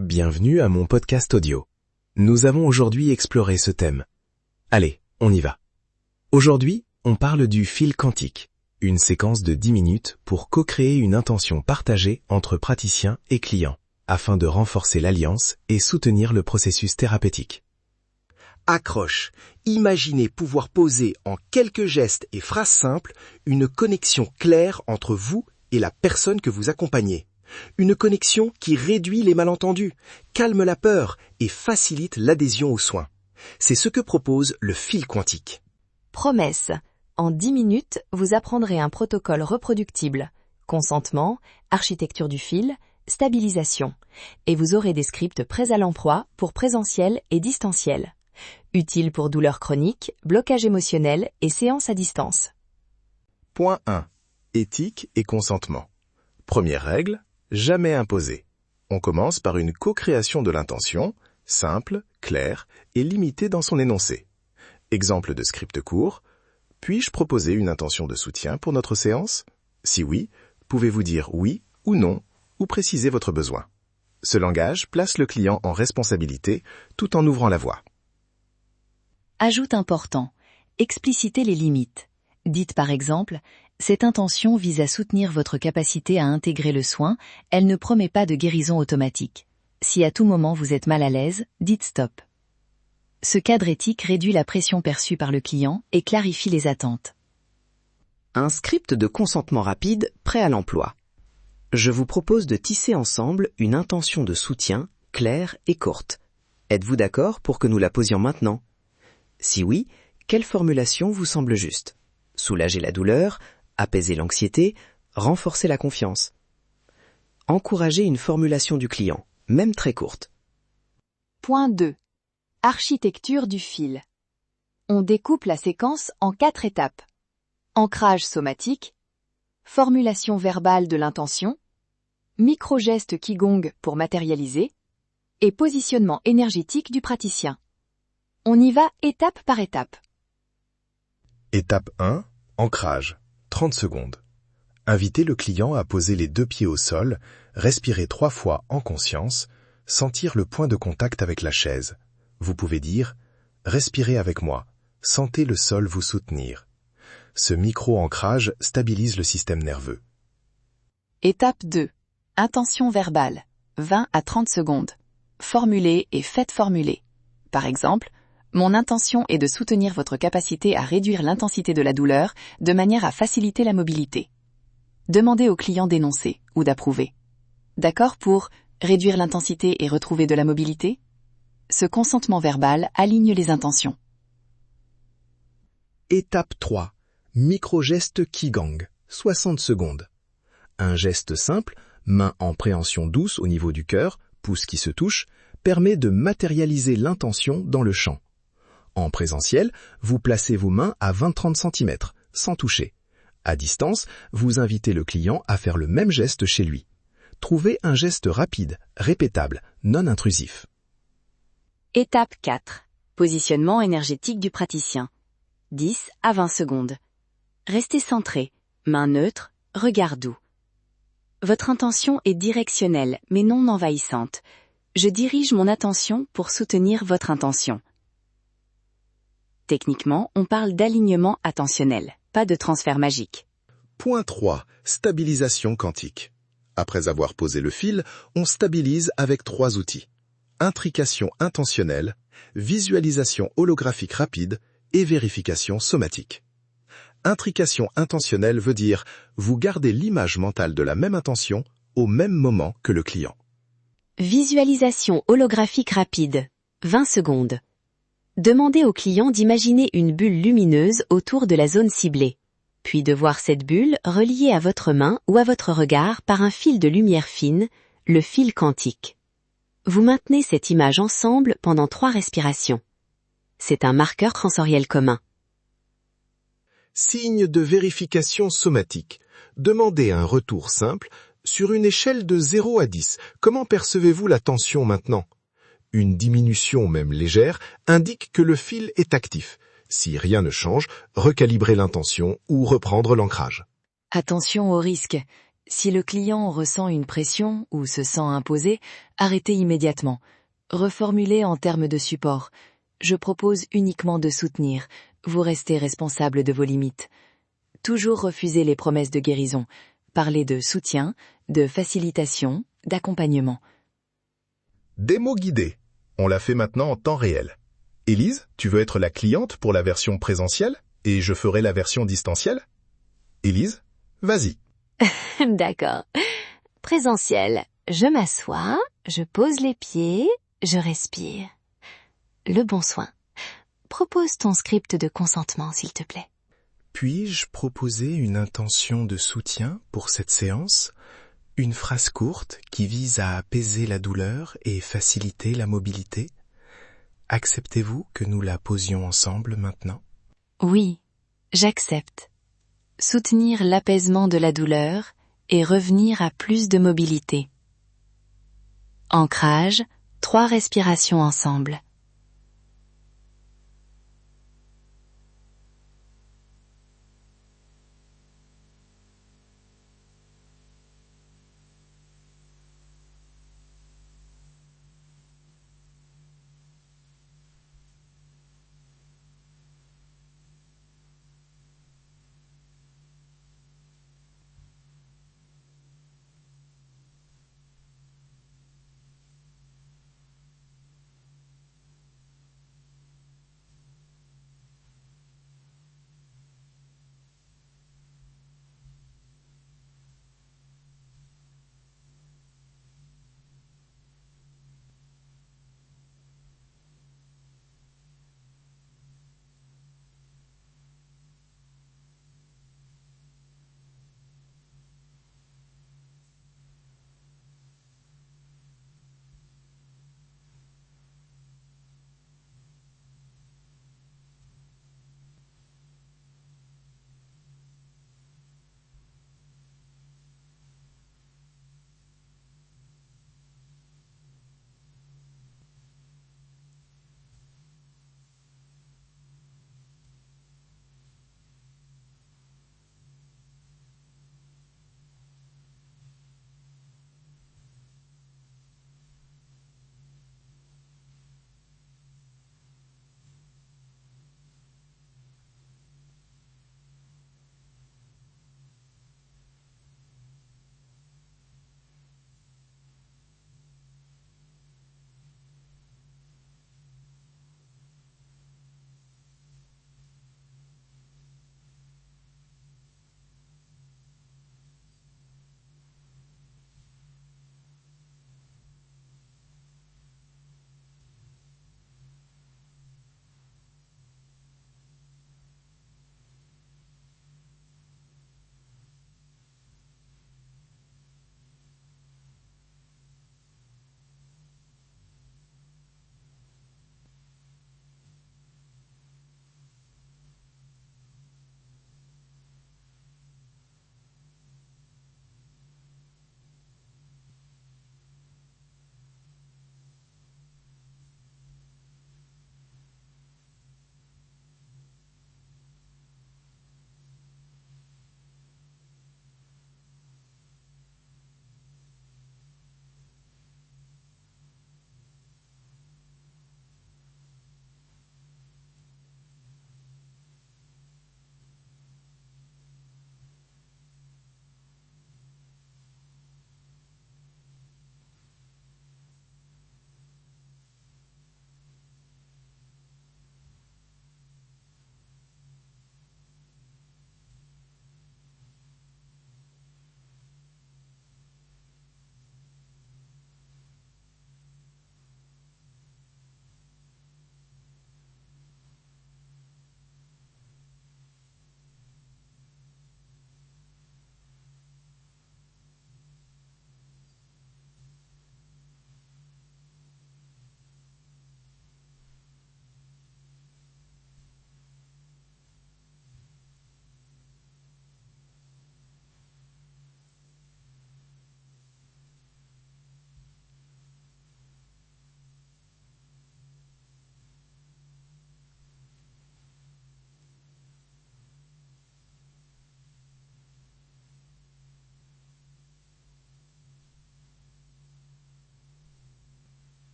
Bienvenue à mon podcast audio. Nous avons aujourd'hui exploré ce thème. Allez, on y va. Aujourd'hui, on parle du fil quantique, une séquence de 10 minutes pour co-créer une intention partagée entre praticiens et clients, afin de renforcer l'alliance et soutenir le processus thérapeutique. Accroche. Imaginez pouvoir poser en quelques gestes et phrases simples une connexion claire entre vous et la personne que vous accompagnez. Une connexion qui réduit les malentendus, calme la peur et facilite l'adhésion aux soins. C'est ce que propose le fil quantique. Promesse. En 10 minutes, vous apprendrez un protocole reproductible, consentement, architecture du fil, stabilisation, et vous aurez des scripts prêts à l'emploi pour présentiel et distanciel. Utile pour douleurs chroniques, blocage émotionnel et séances à distance. Point 1. Éthique et consentement. Première règle, jamais imposer. On commence par une co-création de l'intention, simple, claire et limitée dans son énoncé. Exemple de script court. Puis-je proposer une intention de soutien pour notre séance? Si oui, pouvez-vous dire oui ou non ou préciser votre besoin. Ce langage place le client en responsabilité tout en ouvrant la voie. Ajout important. Explicitez les limites. Dites par exemple, cette intention vise à soutenir votre capacité à intégrer le soin, elle ne promet pas de guérison automatique. Si à tout moment vous êtes mal à l'aise, dites stop. Ce cadre éthique réduit la pression perçue par le client et clarifie les attentes. Un script de consentement rapide prêt à l'emploi. Je vous propose de tisser ensemble une intention de soutien claire et courte. Êtes-vous d'accord pour que nous la posions maintenant? Si oui, quelle formulation vous semble juste? Soulager la douleur, apaiser l'anxiété, renforcer la confiance. Encouragez une formulation du client, même très courte. Point 2. Architecture du fil. On découpe la séquence en 4 étapes. Ancrage somatique, formulation verbale de l'intention, micro-geste Qigong pour matérialiser, et positionnement énergétique du praticien. On y va étape par étape. Étape 1. Ancrage. 30 secondes. Invitez le client à poser les 2 pieds au sol, respirer 3 fois en conscience, sentir le point de contact avec la chaise. Vous pouvez dire « Respirez avec moi, sentez le sol vous soutenir ». Ce micro-ancrage stabilise le système nerveux. Étape 2. Intention verbale. 20 à 30 secondes. Formulez et faites formuler. Par exemple, mon intention est de soutenir votre capacité à réduire l'intensité de la douleur de manière à faciliter la mobilité. Demandez au client d'énoncer ou d'approuver. D'accord pour réduire l'intensité et retrouver de la mobilité? Ce consentement verbal aligne les intentions. Étape 3. Micro-geste Qigong. 60 secondes. Un geste simple, main en préhension douce au niveau du cœur, pouce qui se touche, permet de matérialiser l'intention dans le champ. En présentiel, vous placez vos mains à 20-30 cm, sans toucher. À distance, vous invitez le client à faire le même geste chez lui. Trouvez un geste rapide, répétable, non intrusif. Étape 4. Positionnement énergétique du praticien. 10 à 20 secondes. Restez centré, main neutre, regard doux. Votre intention est directionnelle, mais non envahissante. Je dirige mon attention pour soutenir votre intention. Techniquement, on parle d'alignement attentionnel, pas de transfert magique. Point 3. Stabilisation quantique. Après avoir posé le fil, on stabilise avec 3 outils. Intrication intentionnelle, visualisation holographique rapide et vérification somatique. Intrication intentionnelle veut dire vous gardez l'image mentale de la même intention au même moment que le client. Visualisation holographique rapide. 20 secondes. Demandez au client d'imaginer une bulle lumineuse autour de la zone ciblée, puis de voir cette bulle reliée à votre main ou à votre regard par un fil de lumière fine, le fil quantique. Vous maintenez cette image ensemble pendant 3 respirations. C'est un marqueur sensoriel commun. Signe de vérification somatique. Demandez un retour simple. Sur une échelle de 0 à 10, comment percevez-vous la tension maintenant? Une diminution, même légère, indique que le fil est actif. Si rien ne change, recalibrer l'intention ou reprendre l'ancrage. Attention au risque. Si le client ressent une pression ou se sent imposé, arrêtez immédiatement. Reformulez en termes de support. Je propose uniquement de soutenir. Vous restez responsable de vos limites. Toujours refuser les promesses de guérison. Parlez de soutien, de facilitation, d'accompagnement. Démo guidée. On la fait maintenant en temps réel. Élise, tu veux être la cliente pour la version présentielle et je ferai la version distancielle? Élise, vas-y. D'accord. Présentiel, je m'assois, je pose les pieds, je respire. Le bon soin. Propose ton script de consentement, s'il te plaît. Puis-je proposer une intention de soutien pour cette séance? Une phrase courte qui vise à apaiser la douleur et faciliter la mobilité? Acceptez-vous que nous la posions ensemble maintenant? Oui, j'accepte. Soutenir l'apaisement de la douleur et revenir à plus de mobilité. Ancrage, 3 respirations ensemble.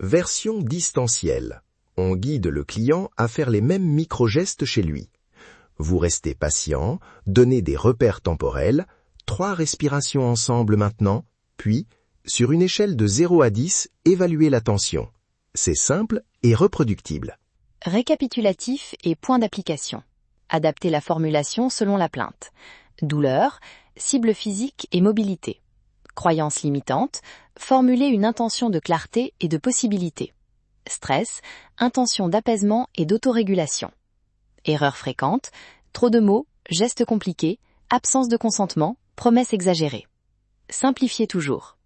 Version distancielle. On guide le client à faire les mêmes micro-gestes chez lui. Vous restez patient, donnez des repères temporels, 3 respirations ensemble maintenant, puis, sur une échelle de 0 à 10, évaluez la tension. C'est simple et reproductible. Récapitulatif et point d'application. Adaptez la formulation selon la plainte. Douleur, cible physique et mobilité. Croyance limitante, formulez une intention de clarté et de possibilité. Stress, intention d'apaisement et d'autorégulation. Erreurs fréquentes, trop de mots, gestes compliqués, absence de consentement, promesses exagérées. Simplifiez toujours.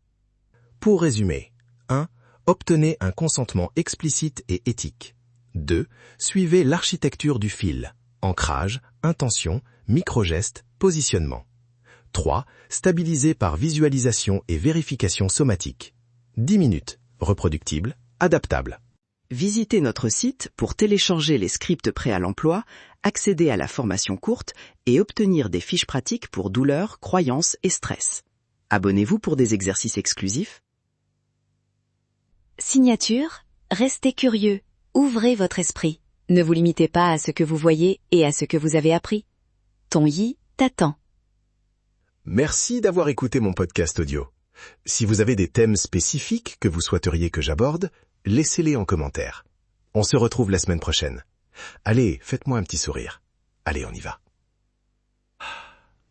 Pour résumer, 1. Obtenez un consentement explicite et éthique. 2. Suivez l'architecture du fil. Ancrage, intention, micro-gestes, positionnement. 3. Stabilisez par visualisation et vérification somatique. 10 minutes. Reproductible, adaptable. Visitez notre site pour télécharger les scripts prêts à l'emploi, accéder à la formation courte et obtenir des fiches pratiques pour douleur, croyances et stress. Abonnez-vous pour des exercices exclusifs. Signature, restez curieux, ouvrez votre esprit. Ne vous limitez pas à ce que vous voyez et à ce que vous avez appris. Ton Yi t'attend. Merci d'avoir écouté mon podcast audio. Si vous avez des thèmes spécifiques que vous souhaiteriez que j'aborde, laissez-les en commentaire. On se retrouve la semaine prochaine. Allez, faites-moi un petit sourire. Allez, on y va.